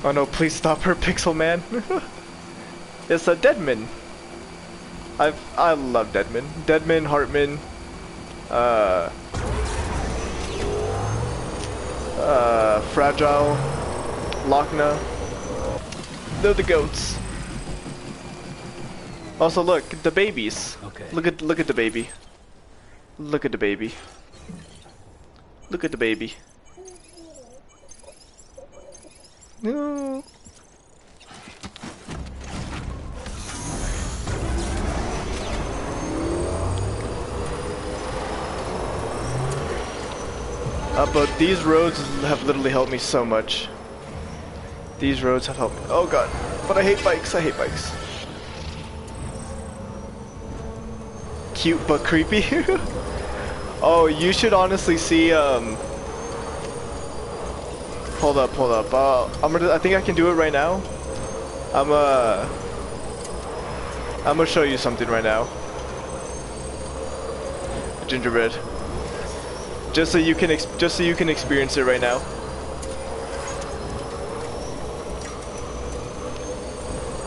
Oh no, please stop her, Pixel Man. It's a Deadman. I love Deadman. Deadman, Hartman, Fragile, Lochna. They're the goats. Also, look, the babies. Okay. Look at the baby. Look at the baby. Look at the baby. No. But these roads have literally helped me so much. These roads have helped me. Oh god. But I hate bikes. I hate bikes. Cute but creepy. Oh, you should honestly see, hold up. I think I can do it right now. I'm gonna show you something right now. Gingerbread. Just so you can experience it right now.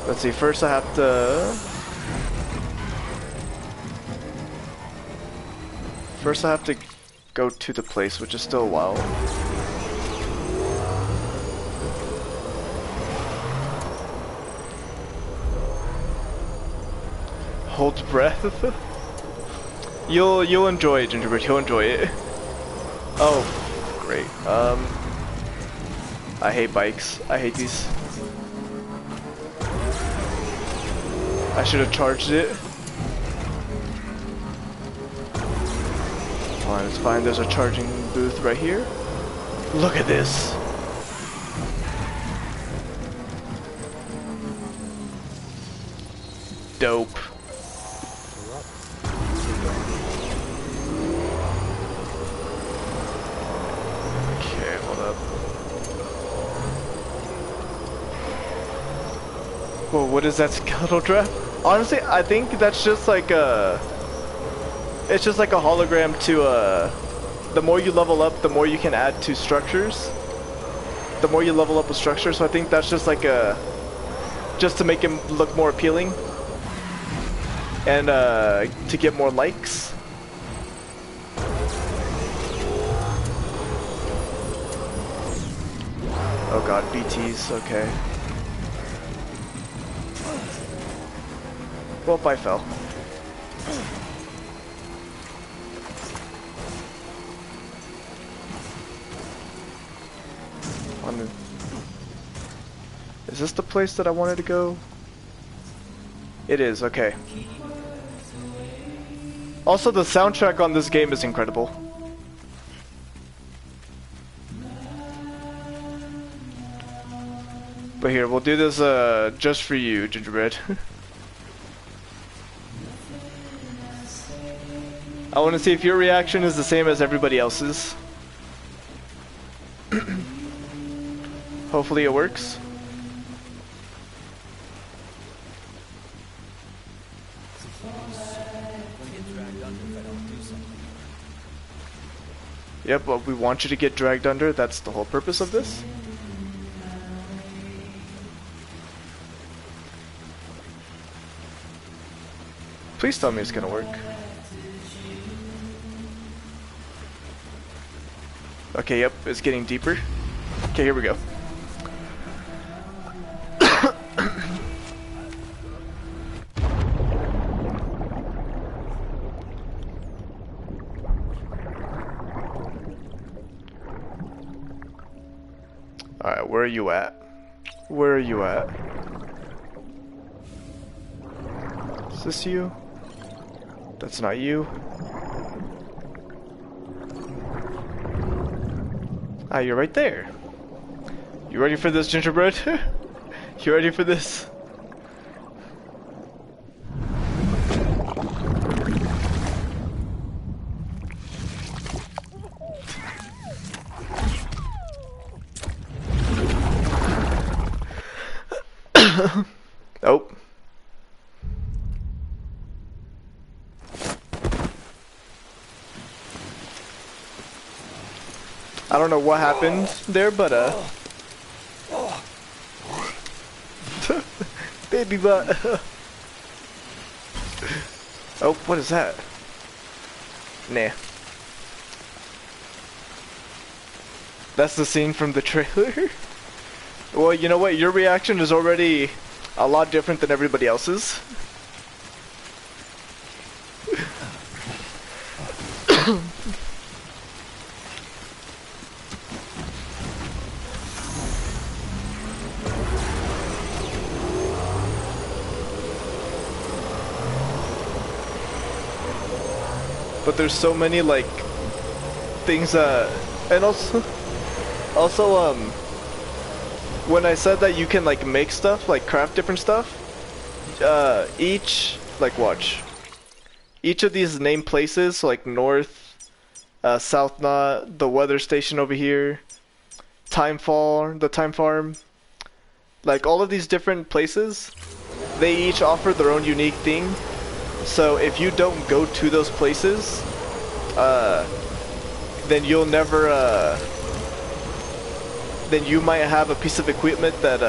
Let's see. First, I have to. First, I have to go to the place, which is still a while. Hold your breath. You'll enjoy it, Gingerbread. You'll enjoy it. Oh, great. I hate bikes. I hate these. I should have charged it. Fine, it's fine. There's a charging booth right here. Look at this. Dope. Okay, hold up. Whoa, what is that skeletal draft? Honestly, I think that's just like a... It's just like a hologram to, the more you level up, the more you can add to structures. The more you level up a structure, so I think that's just like a... Just to make him look more appealing. And, to get more likes. Oh god, BTs, okay. Well, I fell. Is this the place that I wanted to go? It is, okay. Also, the soundtrack on this game is incredible. But here, we'll do this just for you, Gingerbread. I want to see if your reaction is the same as everybody else's. Hopefully it works. Yep, well, we want you to get dragged under. That's the whole purpose of this. Please tell me it's gonna work. Okay, yep, it's getting deeper. Okay, here we go. Alright, where are you at? Where are you at? Is this you? That's not you. Ah, you're right there. You ready for this, Gingerbread? You ready for this? Nope. I don't know what happened there, but baby butt. Oh, what is that? Nah. That's the scene from the trailer. Well, you know what? Your reaction is already a lot different than everybody else's. But there's so many like things and also when I said that you can like make stuff, like craft different stuff, each of these named places, so like North, South Knot, the weather station over here, the time farm, like all of these different places, they each offer their own unique thing. So if you don't go to those places, then you'll never, then you might have a piece of equipment that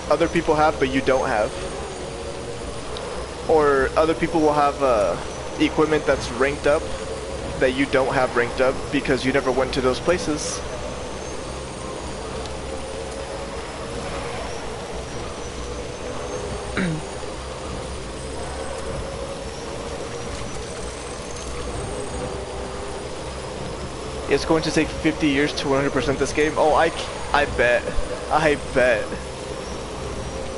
other people have but you don't have. Or other people will have equipment that's ranked up that you don't have ranked up because you never went to those places. It's going to take 50 years to 100% this game. Oh, I bet. I bet.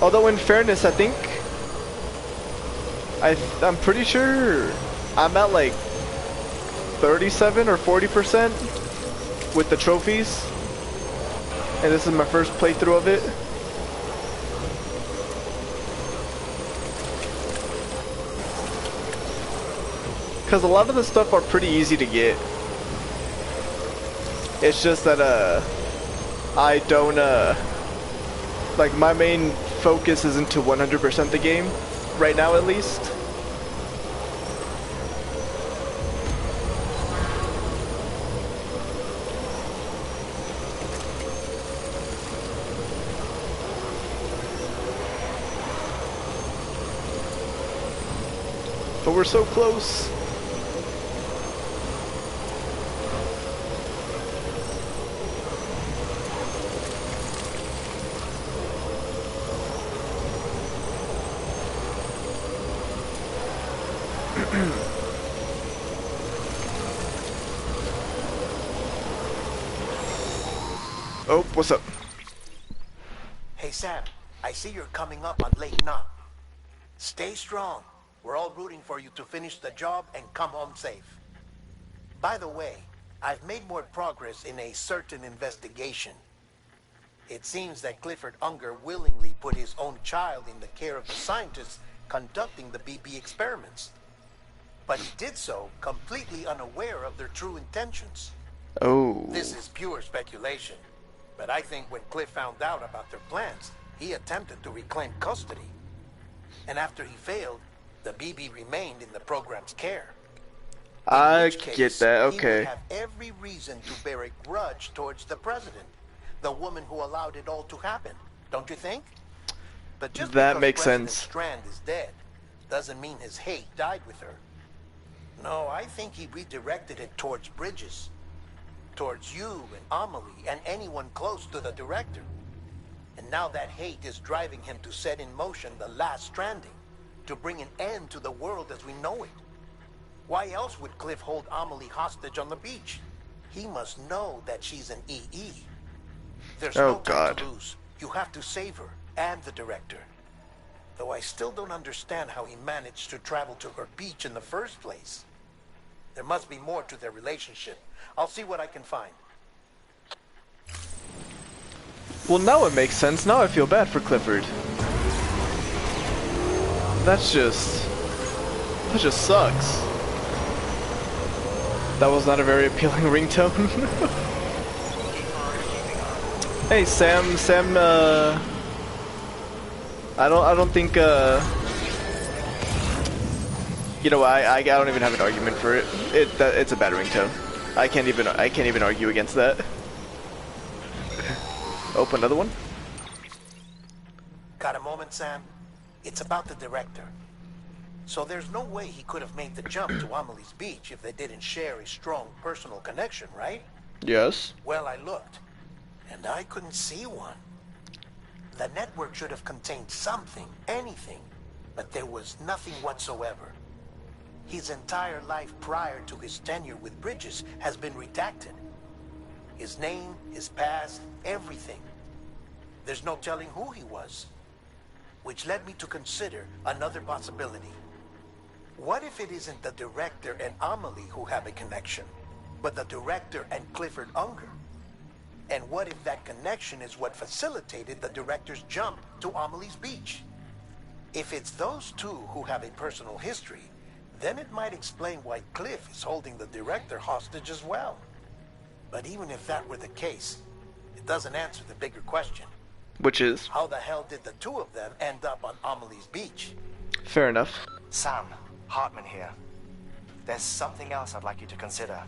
Although in fairness, I think I'm pretty sure I'm at like 37 or 40% with the trophies. And this is my first playthrough of it. Cause a lot of the stuff are pretty easy to get. It's just that I don't like my main focus isn't to 100% the game right now, at least. But we're so close. Oh, what's up? Hey Sam, I see you're coming up on Lake Knot. Stay strong. We're all rooting for you to finish the job and come home safe. By the way, I've made more progress in a certain investigation. It seems that Clifford Unger willingly put his own child in the care of the scientists conducting the BB experiments. But he did so completely unaware of their true intentions. Oh. This is pure speculation, but I think when Cliff found out about their plans, he attempted to reclaim custody. And after he failed, the BB remained in the program's care. I get that, okay. He would have every reason to bear a grudge towards the president, the woman who allowed it all to happen. Don't you think? But just that because makes President sense. Strand is dead, doesn't mean his hate died with her. No, I think he redirected it towards Bridges. Towards you and Amelie and anyone close to the director. And now that hate is driving him to set in motion the last Stranding, to bring an end to the world as we know it. Why else would Cliff hold Amelie hostage on the beach? He must know that she's an EE. There's no time to lose. You have to save her and the director. Though I still don't understand how he managed to travel to her beach in the first place. There must be more to their relationship. I'll see what I can find. Well, now it makes sense. Now I feel bad for Clifford. That just sucks. That was not a very appealing ringtone. Hey, Sam, I don't think, you know, I don't even have an argument for it. It's a bad ringtone. I can't even argue against that. Open another one. Got a moment, Sam? It's about the director. So there's no way he could have made the jump to Amelie's Beach if they didn't share a strong personal connection, right? Yes. Well, I looked, and I couldn't see one. The network should have contained something, anything, but there was nothing whatsoever. His entire life prior to his tenure with Bridges has been redacted. His name, his past, everything. There's no telling who he was. Which led me to consider another possibility. What if it isn't the director and Amelie who have a connection, but the director and Clifford Unger? And what if that connection is what facilitated the director's jump to Amelie's Beach? If it's those two who have a personal history, then it might explain why Cliff is holding the director hostage as well. But even if that were the case, it doesn't answer the bigger question. Which is? How the hell did the two of them end up on Amelie's Beach? Fair enough. Sam, Hartman here. There's something else I'd like you to consider.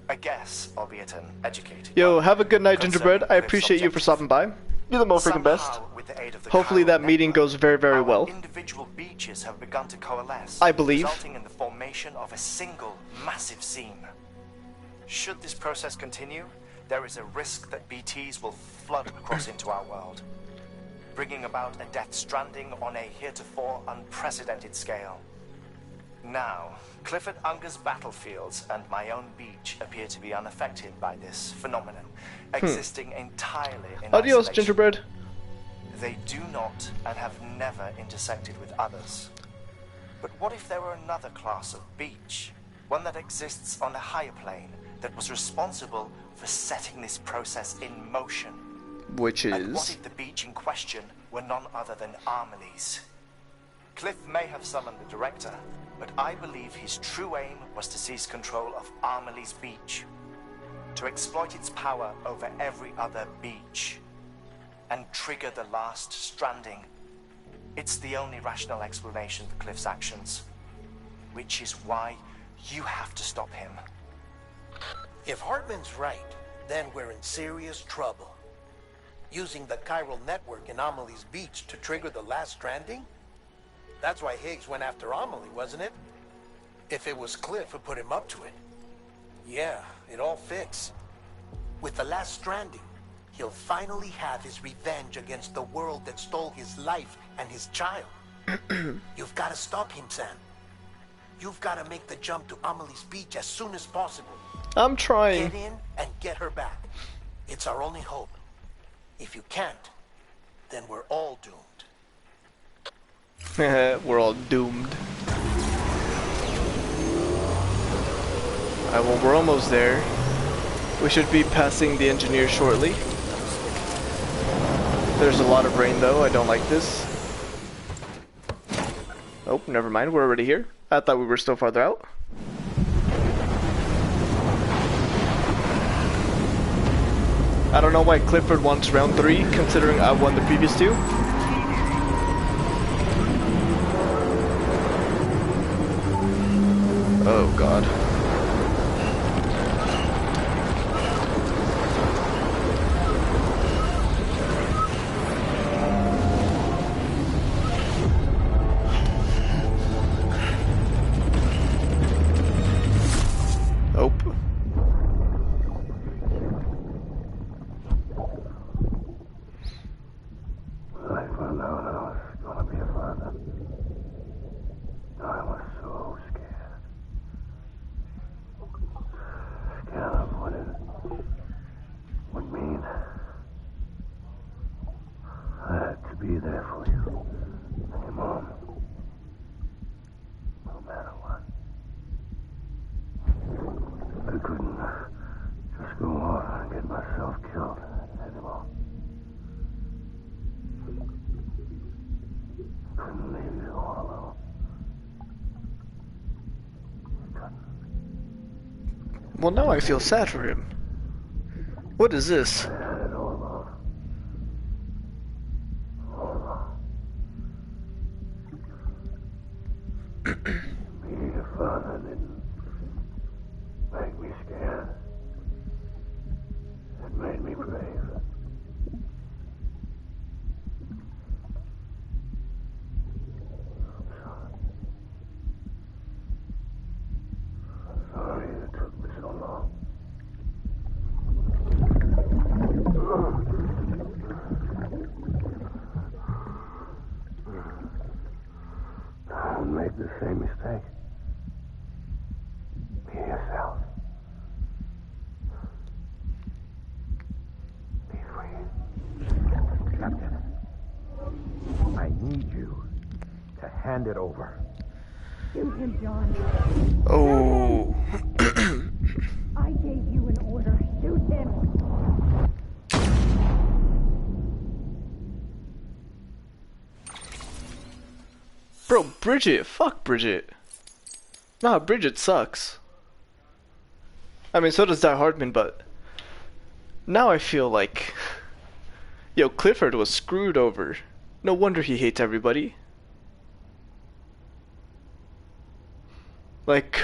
A guess, albeit an educated Yo, one, have a good night, Gingerbread. I concerning appreciate you for Cliff's stopping by. You're the more freaking best. Somehow, with the aid of the Hopefully chiral that meeting network, goes very, very our well. individual beaches have begun to coalesce, I believe. resulting in the formation of a single massive seam. Should this process continue, there is a risk that BTs will flood across into our world, bringing about a death stranding on a heretofore unprecedented scale. Now, Clifford Unger's battlefields and my own beach appear to be unaffected by this phenomenon, existing entirely in Adios, isolation. Gingerbread. They do not and have never intersected with others. But what if there were another class of beach, one that exists on a higher plane, that was responsible for setting this process in motion? Which And what is? if the beach in question were none other than Amelie's? Cliff may have summoned the director, but I believe his true aim was to seize control of Amelie's Beach, to exploit its power over every other beach, and trigger the last stranding. It's the only rational explanation for Cliff's actions, which is why you have to stop him. If Hartman's right, then we're in serious trouble. Using the chiral network in Amelie's Beach to trigger the last stranding? That's why Higgs went after Amelie, wasn't it? If it was Cliff who put him up to it. Yeah, it all fits. With the last stranding, he'll finally have his revenge against the world that stole his life and his child. You've got to stop him, Sam. You've got to make the jump to Amelie's Beach as soon as possible. I'm trying. Get in and get her back. It's our only hope. If you can't, then we're all doomed. We're all doomed. Alright, well, we're almost there. We should be passing the engineer shortly. There's a lot of rain though, I don't like this. Oh, never mind, we're already here. I thought we were still farther out. I don't know why Clifford wants round 3, considering I won the previous 2. Oh god. Nope. I found out I was gonna be a father. I was so scared. Scared of what it would mean. I had to be there for you and your mom. No matter what. I couldn't just go off and get myself killed anymore. Couldn't leave you all alone. Well, now I feel sad for him. What is this? I had it all along. All along. Being a father didn't make me scared. It made me brave. the same mistake. Be yourself. Be free. Captain, I need you to hand it over. Shoot him, John. Oh. I gave you an order. Shoot him. Bro, Bridget. Fuck Bridget. Nah, Bridget sucks. I mean, so does Die Hardman, but now I feel like, yo, Clifford was screwed over. No wonder he hates everybody. Like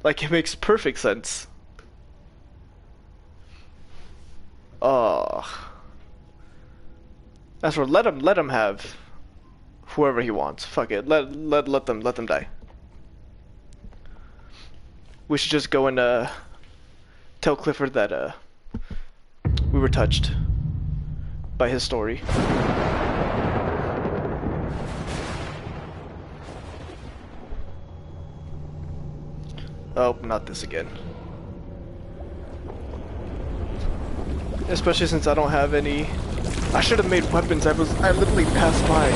it makes perfect sense. As for let him have whoever he wants. Fuck it. Let them die. We should just go and tell Clifford that we were touched by his story. Oh, not this again. Especially since I don't have any. I should have made weapons. I literally passed by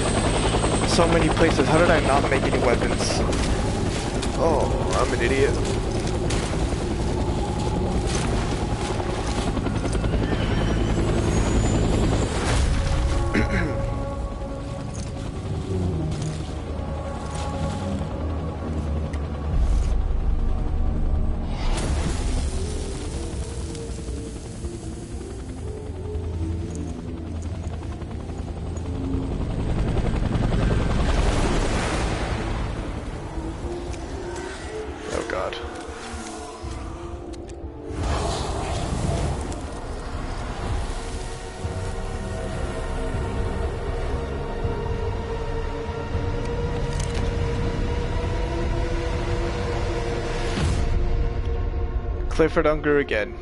so many places. How did I not make any weapons? Oh, I'm an idiot. Clifford Unger again.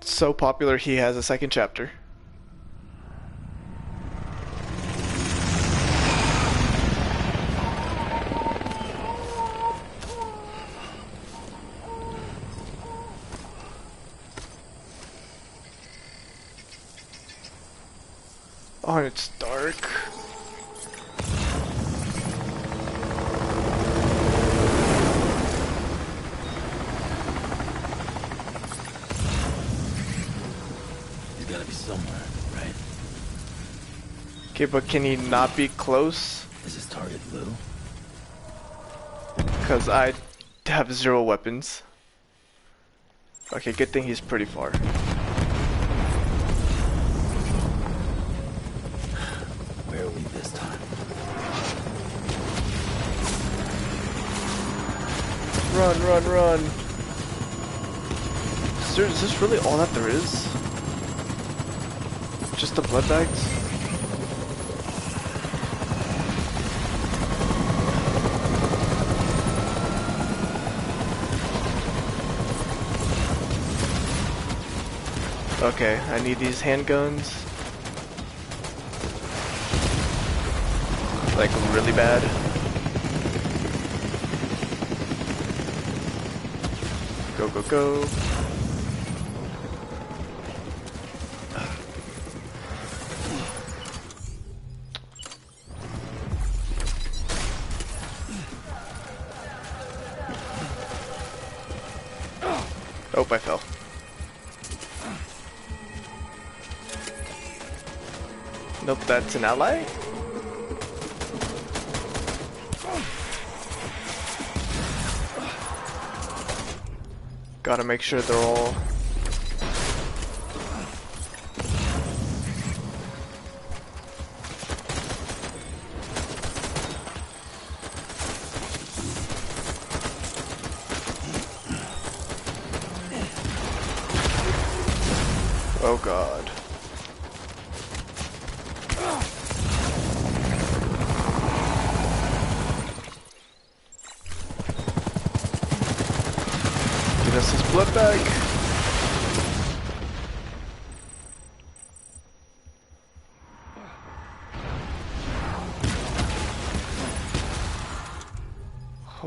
So popular he has a second chapter. Oh, and it's dark. Somewhere, right? Okay, but can he not be close? Is his target blue? Because I have 0 weapons. Okay, good thing he's pretty far. Where are we this time? Run, run, run! Is this really all that there is? Just the blood bags? Okay, I need these handguns. Like, really bad. Go, go, go. Oh, I fell. Nope, that's an ally? Gotta make sure they're all... Oh god. Get us his blood bag.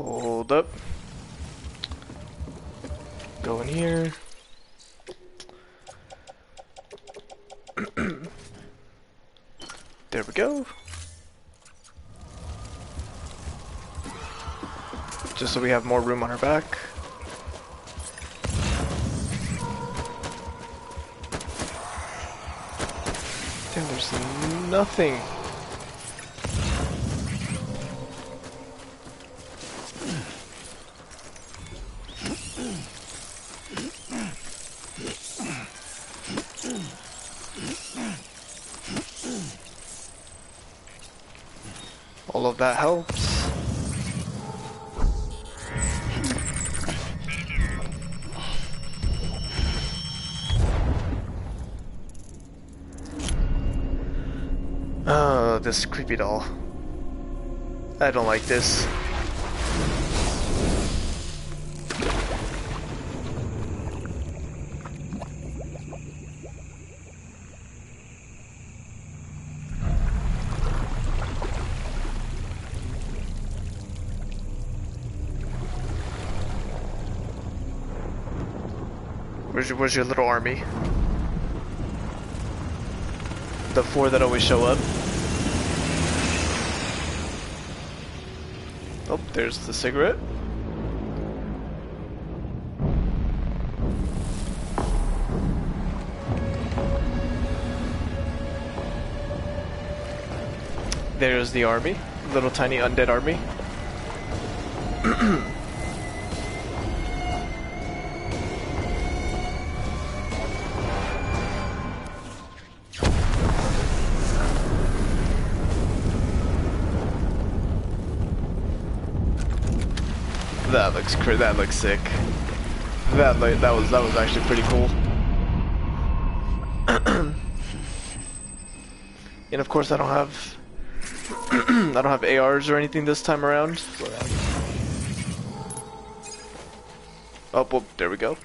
Hold up. Go in here. There we go. Just so we have more room on our back. Damn, there's nothing. All of that helps. Oh, this creepy doll. I don't like this. Where's your little army? The 4 that always show up. Oh, there's the cigarette. There's the army. Little tiny undead army. That looks sick. That was actually pretty cool. And of course I don't have I don't have ARs or anything this time around. Oh, well, there we go.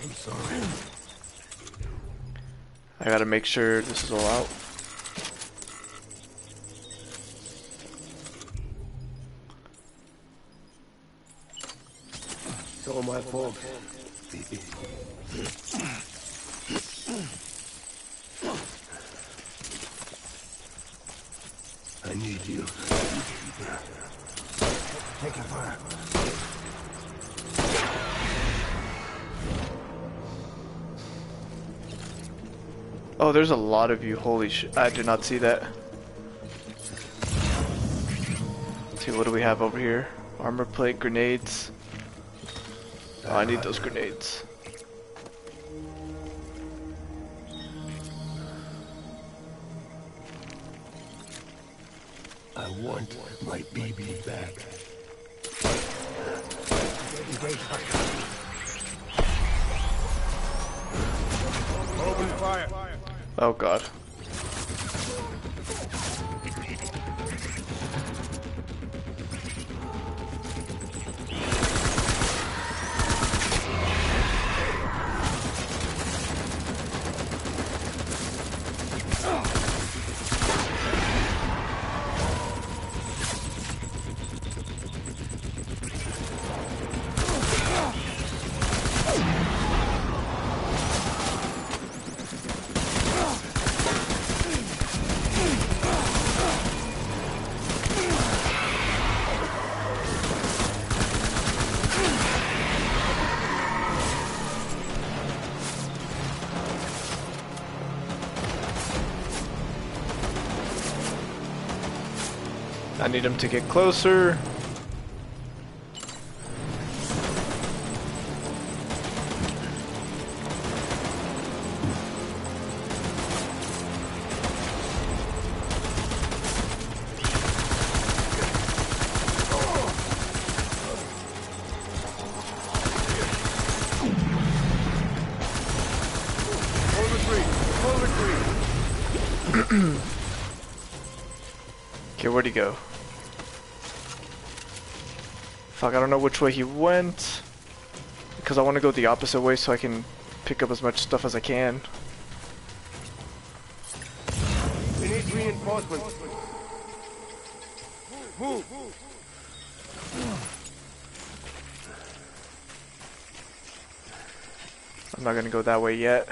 I'm sorry. I gotta make sure this is all out. It's all my fault. I need you. Take a fire. Oh, there's a lot of you. Holy shit. I did not see that. Let's see, what do we have over here? Armor plate, grenades. Oh, I need those grenades. I want my baby back. Open fire. Oh god. I need him to get closer. Okay, where'd he go? Fuck, I don't know which way he went. Because I want to go the opposite way so I can pick up as much stuff as I can. We need reinforcements. I'm not gonna go that way yet.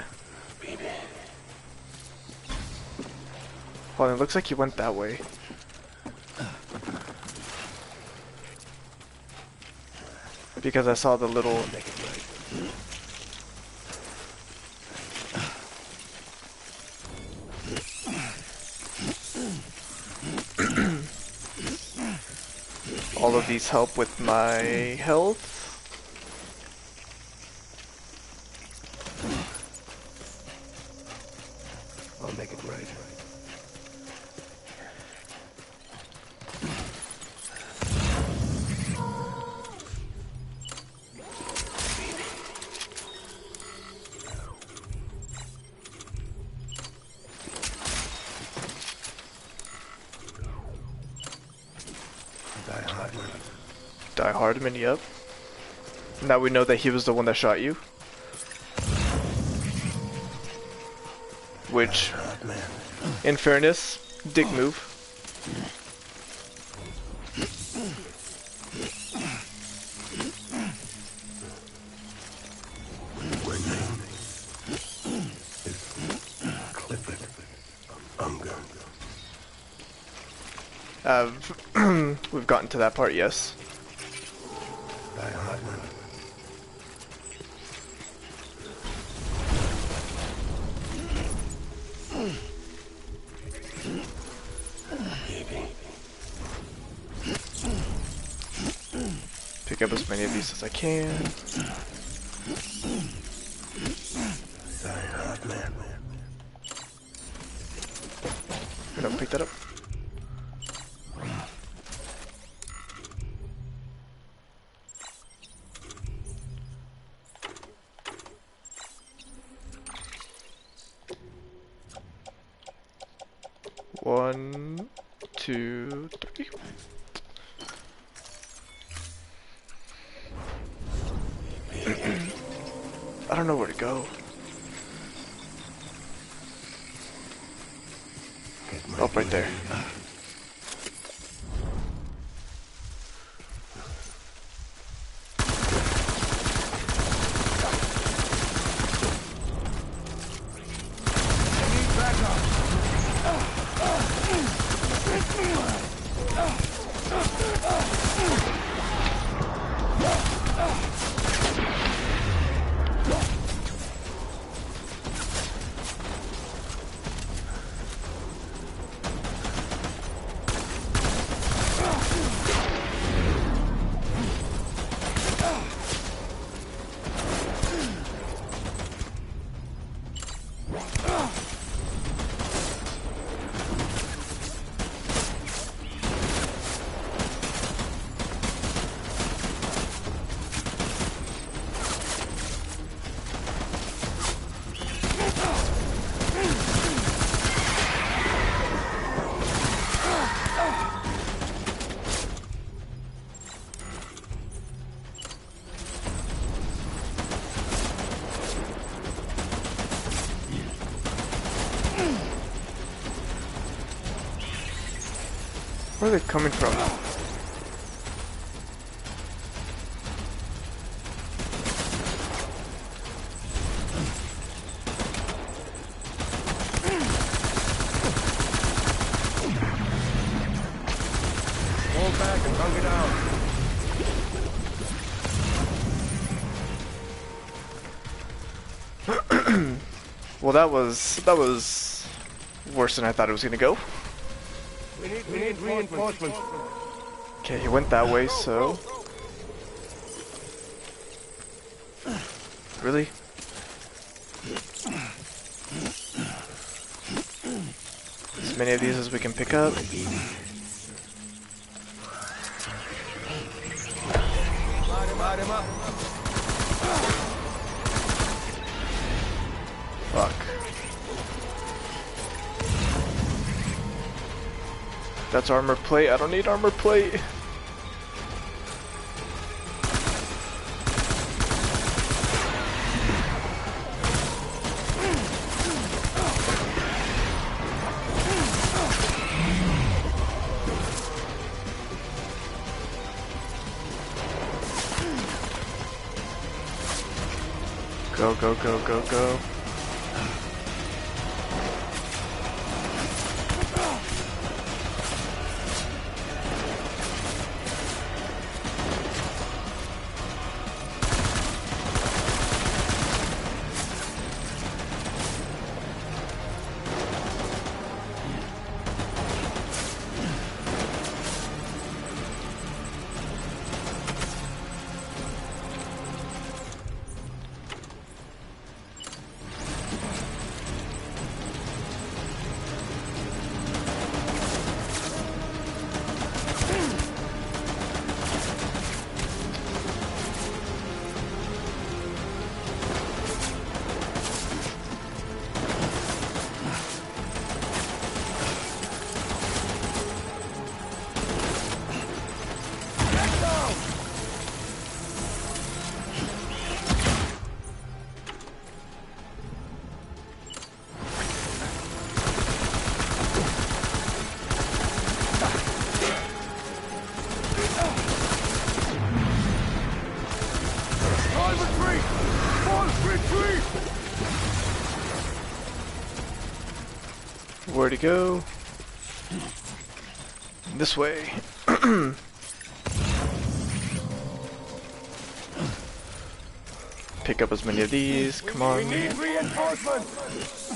Well, it looks like he went that way. Because I saw the little... All of these help with my health. I'll make it right. Die Hardman, yep. Now we know that he was the one that shot you. Which, in fairness, dick move. We've gotten to that part, yes. Pick up as many of these as I can. Pick that up. One, two, three. I don't know where to go. Oh, right there. Where are they coming from? Hold back and hug it out. Well, that was worse than I thought it was gonna go. We need reinforcements. Okay, he went that way, so... Really? As many of these as we can pick up. Light him up. Fuck. That's armor plate. I don't need armor plate. Go, go, go, go, go. Where to go? This way. Pick up as many of these. Come on. We need reinforcements.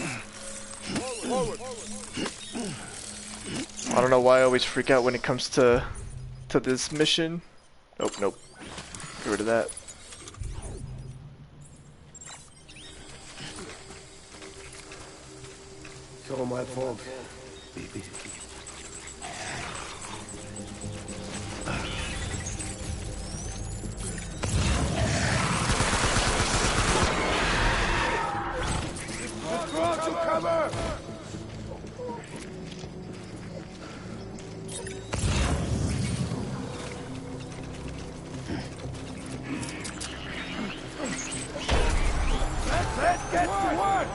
I don't know why I always freak out when it comes to this mission. Nope, nope. Get rid of that. It's all my fault. Draw to cover! Let's get to work!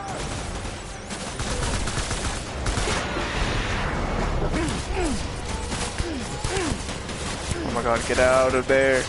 Oh my god, get out of there.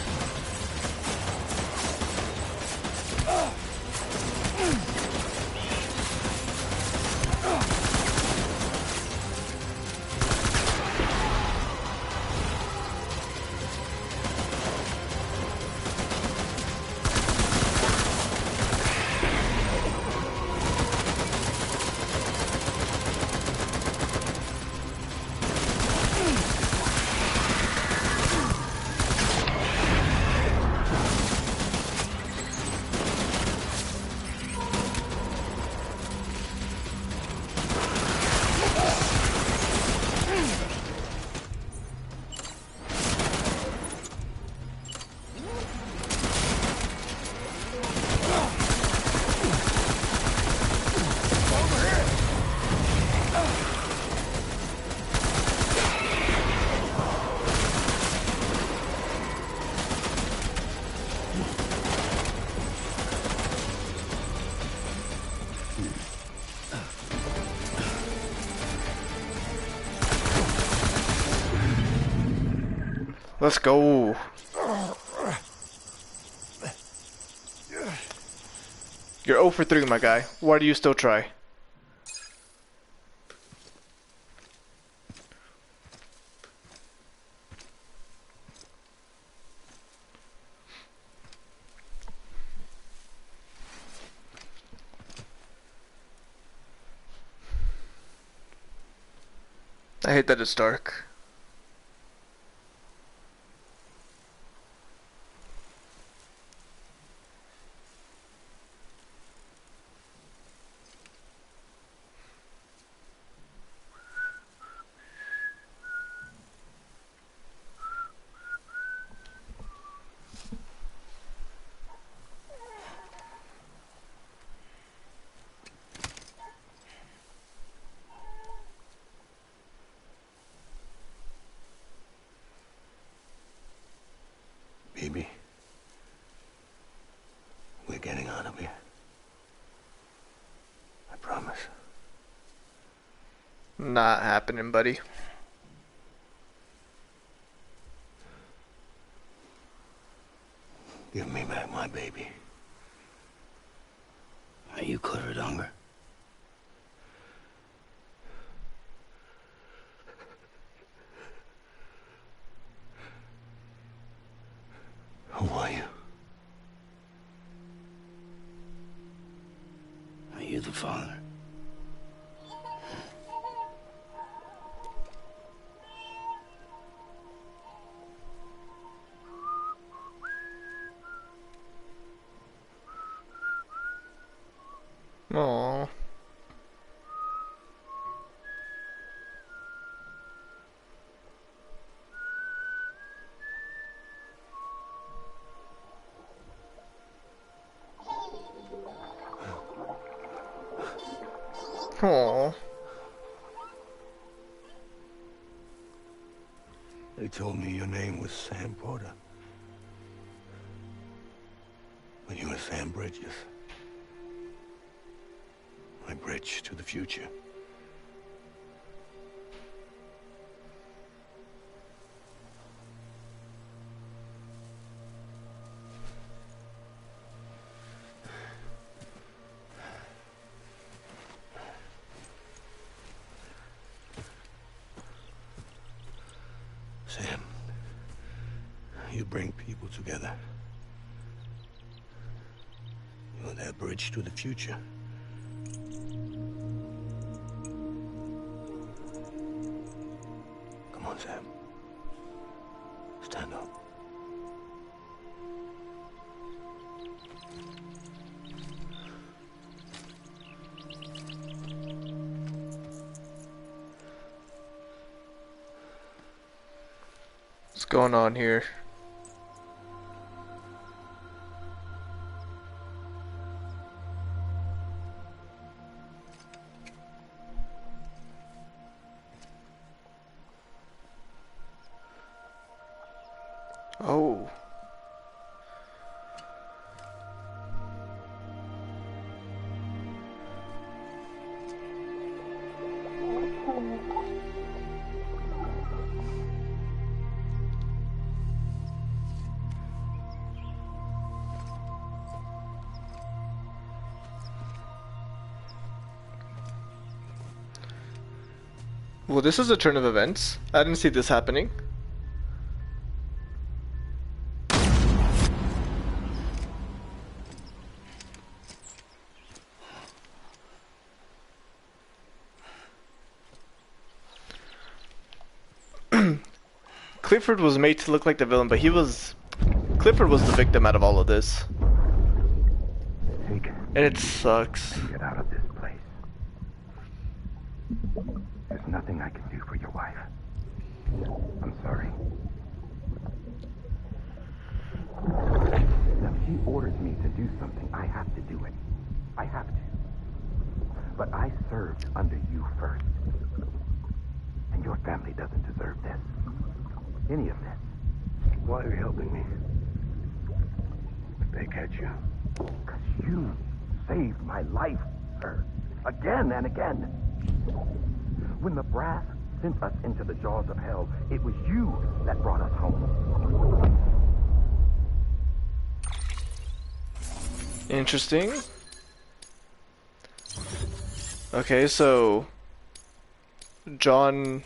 Let's go. You're 0 for 3, my guy. Why do you still try? I hate that it's dark. Baby, we're getting out of here. I promise. Not happening, buddy. Give me back my baby. Are you Clifford Unger? Who are you? Are you the father? Aww. Aww. They told me your name was Sam Porter. But you were Sam Bridges. My bridge to the future. Sam, you bring people together. You're that bridge to the future. Come on, Sam. Stand up. What's going on here? Oh. Well, this is a turn of events. I didn't see this happening. Clifford was made to look like the villain, but Clifford was the victim out of all of this. Take it. And it sucks. Get out of this place. There's nothing I can do for your wife. I'm sorry. Now, if she orders me to do something, I have to do it. I have to. But I served under you first. And your family doesn't deserve this. Any of this. Why are you helping me? If they catch you. Because you saved my life, sir. Again and again. When the brass sent us into the jaws of hell, it was you that brought us home. Interesting. Okay, so John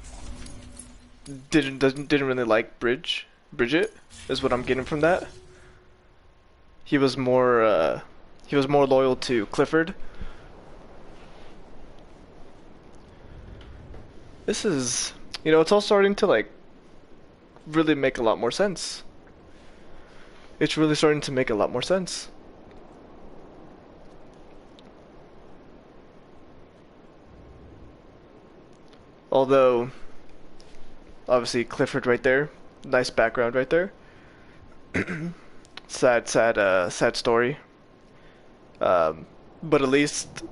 didn't really like Bridget is what I'm getting from that. He was more loyal to Clifford. This is, it's all starting to like really make a lot more sense. It's really starting to make a lot more sense. Although, obviously Clifford right there, nice background right there. sad story. But at least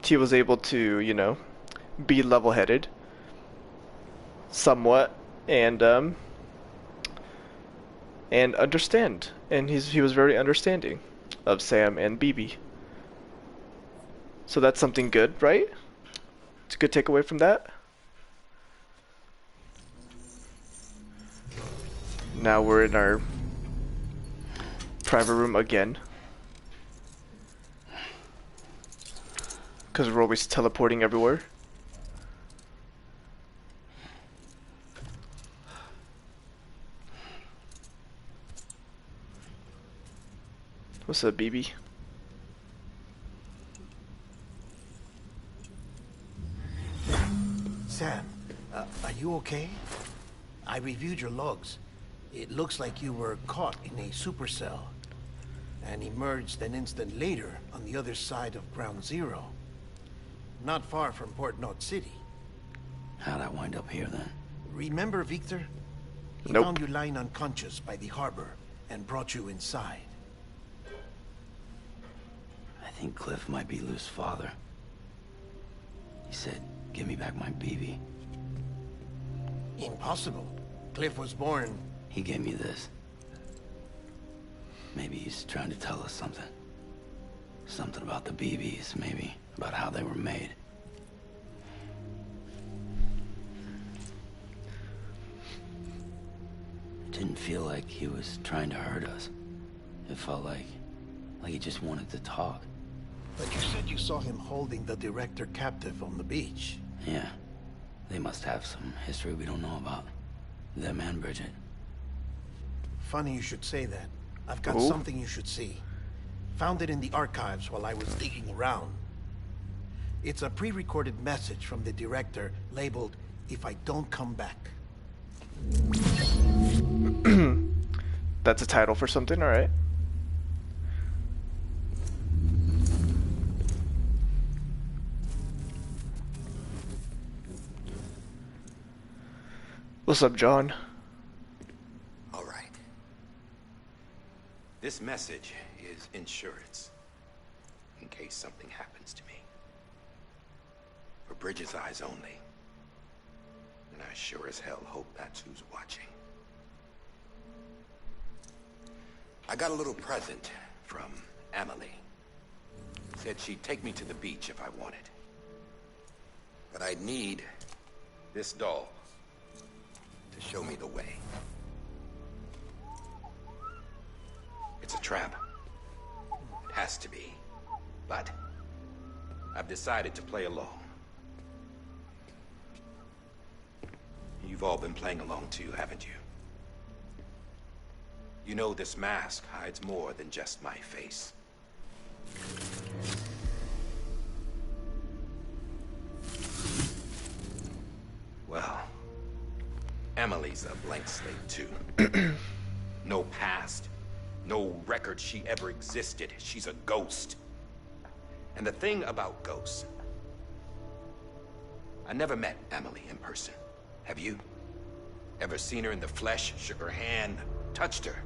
he was able to, be level-headed, somewhat, and understand. And he was very understanding of Sam and BB. So that's something good, right? It's a good takeaway from that. Now we're in our private room again. Because we're always teleporting everywhere. What's up, BB? Sam, are you okay? I reviewed your logs. It looks like you were caught in a supercell and emerged an instant later on the other side of Ground Zero. Not far from Port Knot City. How'd I wind up here then? Remember Victor? He Nope. found you lying unconscious by the harbor and brought you inside. I think Cliff might be Lou's father. He said, give me back my BB. Impossible. Cliff was born... He gave me this. Maybe he's trying to tell us something. Something about the BBs, maybe. About how they were made. It didn't feel like he was trying to hurt us. It felt like he just wanted to talk. But you said you saw him holding the director captive on the beach. Yeah. They must have some history we don't know about. Them and Bridget. Funny you should say that. I've got Ooh. something you should see. Found it in the archives while I was digging around. It's a pre-recorded message from the director labeled, "If I don't come back." That's a title for something, alright. What's up, John? All right. This message is insurance, in case something happens to me. For Bridget's eyes only. And I sure as hell hope that's who's watching. I got a little present from Emily. Said she'd take me to the beach if I wanted. But I'd need this doll to show me the way. It's a trap. It has to be. But I've decided to play along. You've all been playing along too, haven't you? You know this mask hides more than just my face. Well, Emily's a blank slate too. No past, no record she ever existed. She's a ghost. And the thing about ghosts, I never met Emily in person. Have you? Ever seen her in the flesh, shook her hand, touched her?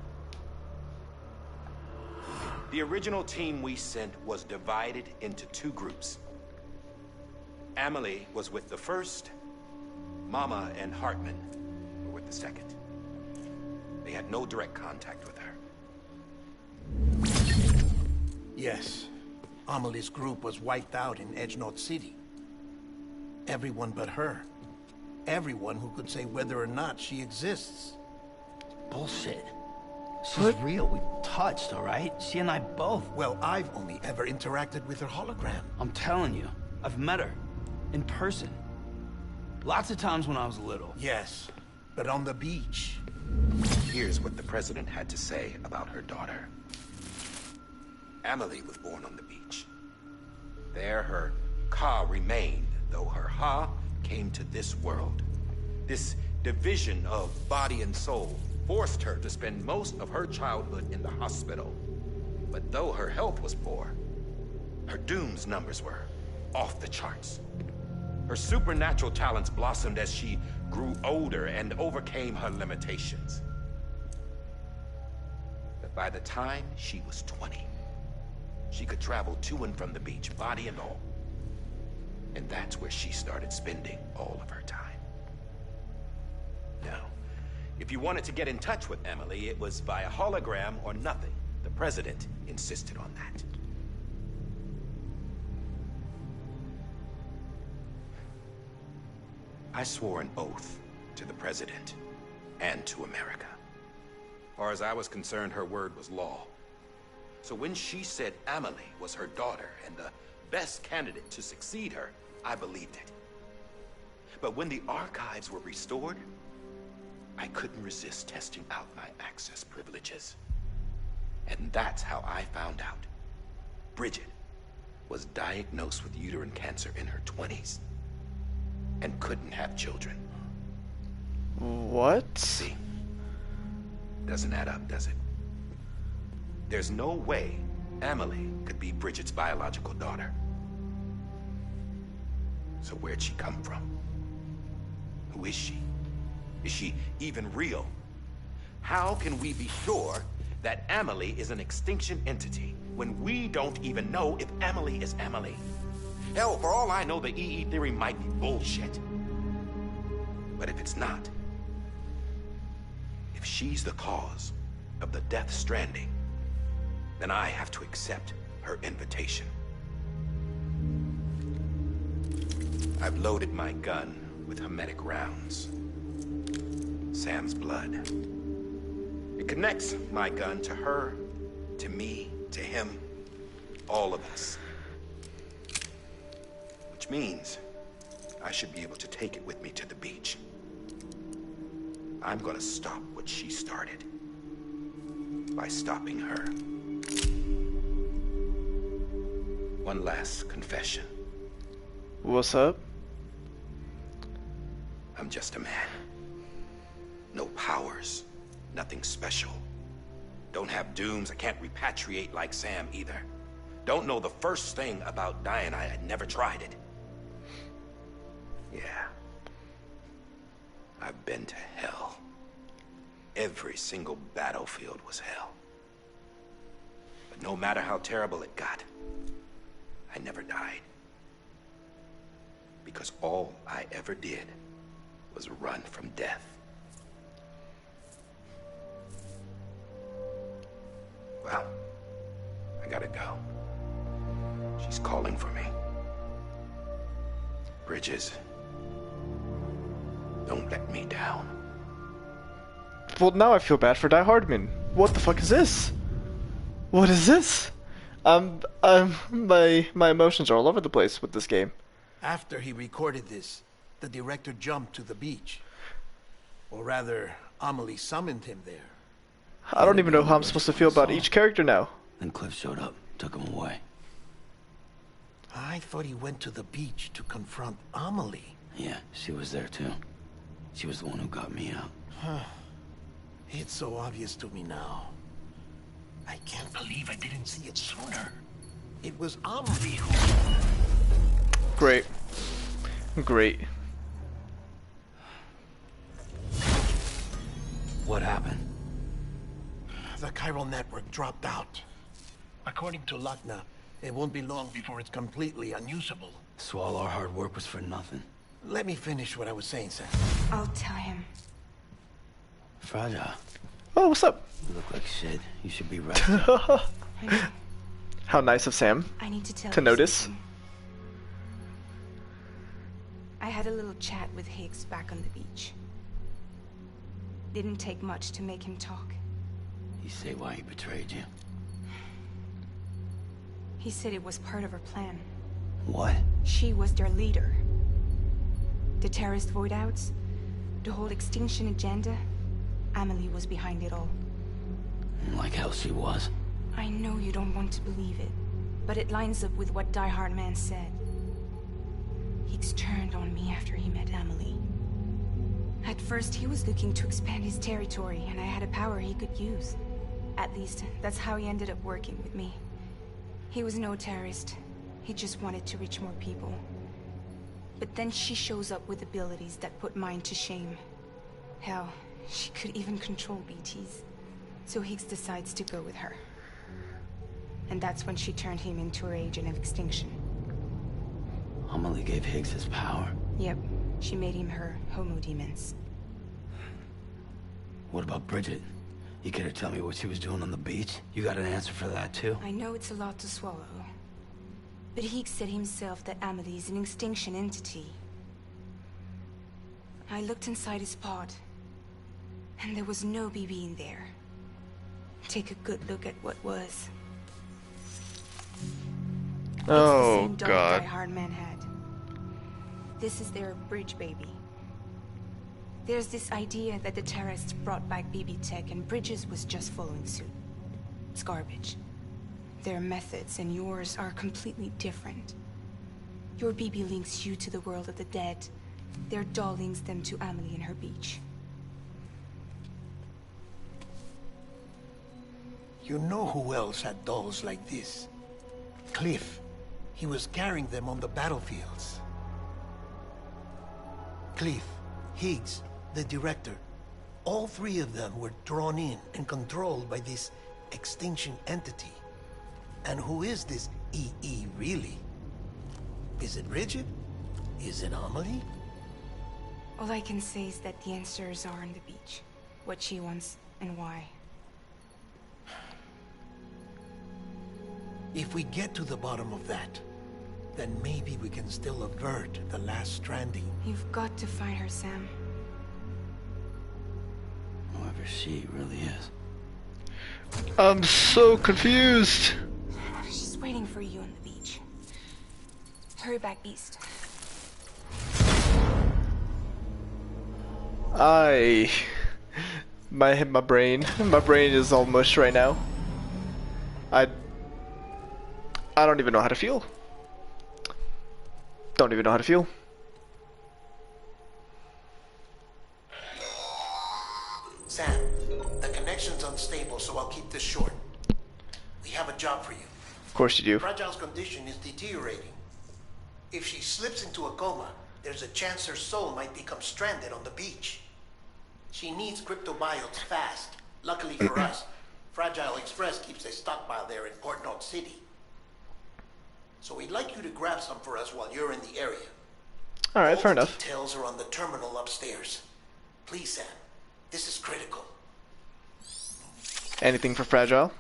The original team we sent was divided into two groups. Emily was with the first, Mama and Hartman were with the second. They had no direct contact with her. Yes. Amelie's group was wiped out in Edge Knot City. Everyone but her. Everyone who could say whether or not she exists. Bullshit. She's real. We touched, all right? She and I both. Well, I've only ever interacted with her hologram. I'm telling you, I've met her. In person. Lots of times when I was little. Yes, but on the beach. Here's what the president had to say about her daughter. Emily was born on the beach. There her Ka remained, though her Ha came to this world. This division of body and soul forced her to spend most of her childhood in the hospital. But though her health was poor, her Doom's numbers were off the charts. Her supernatural talents blossomed as she grew older and overcame her limitations. But by the time she was 20, she could travel to and from the beach, body and all. And that's where she started spending all of her time. Now, if you wanted to get in touch with Emily, it was via hologram or nothing. The president insisted on that. I swore an oath to the president and to America. As far as I was concerned, her word was law. So when she said Emily was her daughter and the best candidate to succeed her, I believed it. But when the archives were restored, I couldn't resist testing out my access privileges. And that's how I found out. Bridget was diagnosed with uterine cancer in her 20s and couldn't have children. What? See? Doesn't add up, does it? There's no way Amelie could be Bridget's biological daughter. So where'd she come from? Who is she? Is she even real? How can we be sure that Amelie is an extinction entity when we don't even know if Amelie is Amelie? Hell, for all I know, the EE theory might be bullshit. But if it's not, if she's the cause of the death stranding, then I have to accept her invitation. I've loaded my gun with hermetic rounds. Sam's blood. It connects my gun to her, to me, to him, all of us. Which means I should be able to take it with me to the beach. I'm gonna stop what she started by stopping her. One last confession. What's up? I'm just a man. No powers, nothing special. Don't have dooms, I can't repatriate like Sam either. Don't know the first thing about dying, I had never tried it. Yeah. I've been to hell. Every single battlefield was hell. But no matter how terrible it got, I never died. Because all I ever did was run from death. Well, I gotta go. She's calling for me. Bridges, don't let me down. Well, now I feel bad for Die Hardman. What the fuck is this? What is this? My emotions are all over the place with this game. After he recorded this, the director jumped to the beach. Or rather, Amelie summoned him there. I don't even know how I'm supposed to feel about each character now. Then Cliff showed up, took him away. I thought he went to the beach to confront Amelie. Yeah, she was there too. She was the one who got me out. It's so obvious to me now. I can't believe I didn't see it sooner. It was Amelie who... Great. Great. What happened? The chiral network dropped out. According to Lakna, it won't be long before it's completely unusable. So all our hard work was for nothing. Let me finish what I was saying, Sam. I'll tell him. Fragile. Oh, what's up? You look like shit. You should be resting. How nice of Sam I need to tell to you notice. something. I had a little chat with Higgs back on the beach. Didn't take much to make him talk. You say why he betrayed you? He said it was part of her plan. What? She was their leader. The terrorist voidouts, the whole extinction agenda, Amelie was behind it all. Like hell she was. I know you don't want to believe it, but it lines up with what Die Hard Man said. Higgs turned on me after he met Amelie. At first, he was looking to expand his territory, and I had a power he could use. At least, that's how he ended up working with me. He was no terrorist. He just wanted to reach more people. But then she shows up with abilities that put mine to shame. Hell, she could even control BTs. So Higgs decides to go with her. And that's when she turned him into her agent of extinction. Amelie gave Higgs his power. Yep, she made him her homo demons. What about Bridget? You care to tell me what she was doing on the beach? You got an answer for that too? I know it's a lot to swallow. But Higgs said himself that Amelie is an extinction entity. I looked inside his pod, and there was no BB in there. Take a good look at what was. It's the same dog Die Hard Man had. This is their bridge baby. There's this idea that the terrorists brought back BB tech and Bridges was just following suit. It's garbage. Their methods and yours are completely different. Your BB links you to the world of the dead. Their doll links them to Amelie and her beach. You know who else had dolls like this? Cliff. He was carrying them on the battlefields. Cliff, Higgs, the director. All three of them were drawn in and controlled by this extinction entity. And who is this EE really? Is it Bridget? Is it Amelie? All I can say is that the answers are on the beach. What she wants and why. If we get to the bottom of that, then maybe we can still avert the last stranding. You've got to find her, Sam. Whoever she really is. I'm so confused. She's waiting for you on the beach. Hurry back east. My brain is all mush right now. I don't even know how to feel. Don't even know how to feel. Sam, the connection's unstable, so I'll keep this short. We have a job for you. Of course you do. Fragile's condition is deteriorating. If she slips into a coma, there's a chance her soul might become stranded on the beach. She needs cryptobiotes fast. Luckily for us, Fragile Express keeps a stockpile there in Port North City. So we'd like you to grab some for us while you're in the area. Alright, fair enough. Details are on the terminal upstairs. Please, Sam. This is critical. Anything for Fragile?